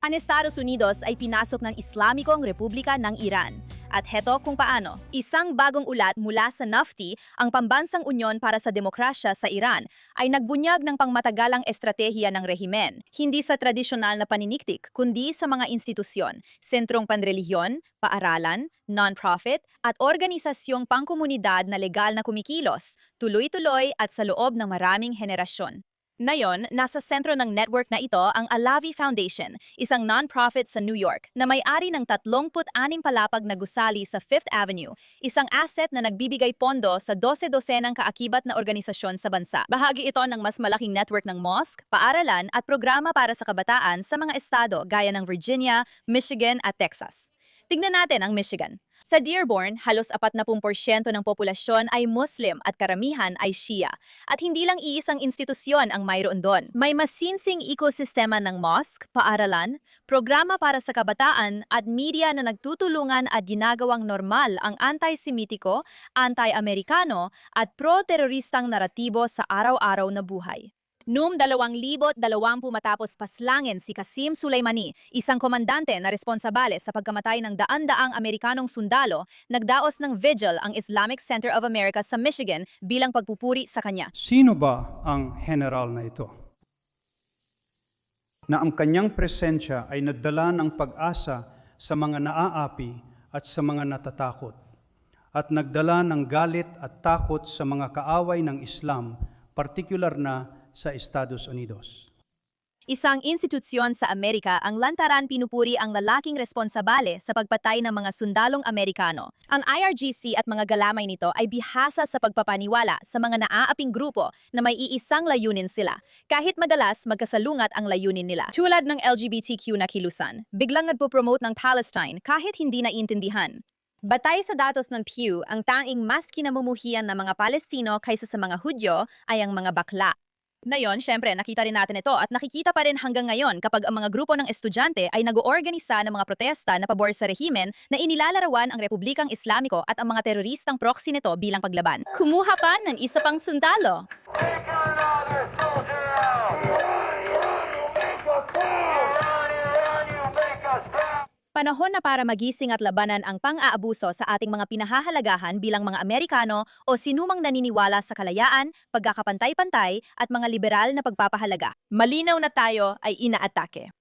Ang Estados Unidos ay pinasok ng Islamikong Republika ng Iran. At heto kung paano. Isang bagong ulat mula sa NAFTA, ang Pambansang Unyon para sa Demokrasya sa Iran, ay nagbunyag ng pangmatagalang estratehiya ng rehimen, hindi sa tradisyonal na paniniktik, kundi sa mga institusyon, sentrong panrelihiyon, paaralan, non-profit, at organisasyong pangkomunidad na legal na kumikilos, tuloy-tuloy at sa loob ng maraming henerasyon. Ngayon, nasa sentro ng network na ito ang Alavi Foundation, isang non-profit sa New York na may-ari ng 36 palapag na gusali sa Fifth Avenue, isang asset na nagbibigay pondo sa 12-dosenang kaakibat na organisasyon sa bansa. Bahagi ito ng mas malaking network ng mosque, paaralan at programa para sa kabataan sa mga estado gaya ng Virginia, Michigan at Texas. Tignan natin ang Michigan. Sa Dearborn, halos 40% ng populasyon ay Muslim at karamihan ay Shia. At hindi lang iisang institusyon ang mayroon doon. May masinsing ekosistema ng mosque, paaralan, programa para sa kabataan at media na nagtutulungan at ginagawang normal ang anti-Semitiko, anti-Amerikano at pro-teroristang naratibo sa araw-araw na buhay. Noong 2020 matapos paslangin si Qasim Soleimani, isang komandante na responsabale sa pagkamatay ng daan-daang Amerikanong sundalo, nagdaos ng vigil ang Islamic Center of America sa Michigan bilang pagpupuri sa kanya. Sino ba ang general na ito? Na ang kanyang presensya ay nagdala ng pag-asa sa mga naaapi at sa mga natatakot, at nagdala ng galit at takot sa mga kaaway ng Islam, partikular na sa Estados Unidos. Isang institusyon sa Amerika ang lantaran pinupuri ang lalaking responsabale sa pagpatay ng mga sundalong Amerikano. Ang IRGC at mga galamay nito ay bihasa sa pagpapaniwala sa mga naaaping grupo na may iisang layunin sila, kahit madalas magkasalungat ang layunin nila. Tulad ng LGBTQ na kilusan, biglang nagpo-promote ng Palestine kahit hindi naiintindihan. Batay sa datos ng Pew, ang tanging mas kinamumuhian ng mga Palestino kaysa sa mga Hudyo ay ang mga bakla. Ngayon, syempre, nakita rin natin ito at nakikita pa rin hanggang ngayon kapag ang mga grupo ng estudyante ay nag-oorganisa ng mga protesta na pabor sa rehimen na inilalarawan ang Republikang Islamiko at ang mga teroristang proxy nito bilang paglaban. Kumuha pa ng isa pang sundalo. Panahon na para magising at labanan ang pang-aabuso sa ating mga pinahahalagahan bilang mga Amerikano o sinumang naniniwala sa kalayaan, pagkakapantay-pantay at mga liberal na pagpapahalaga. Malinaw na tayo ay inaatake.